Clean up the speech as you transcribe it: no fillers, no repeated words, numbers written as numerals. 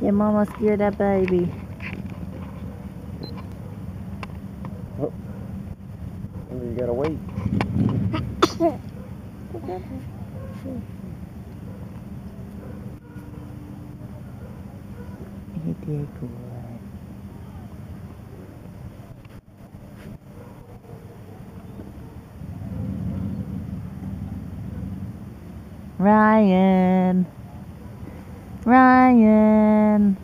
Yeah, Mama scared that baby. Oh, you gotta wait. He did good. Ryan. Ryan.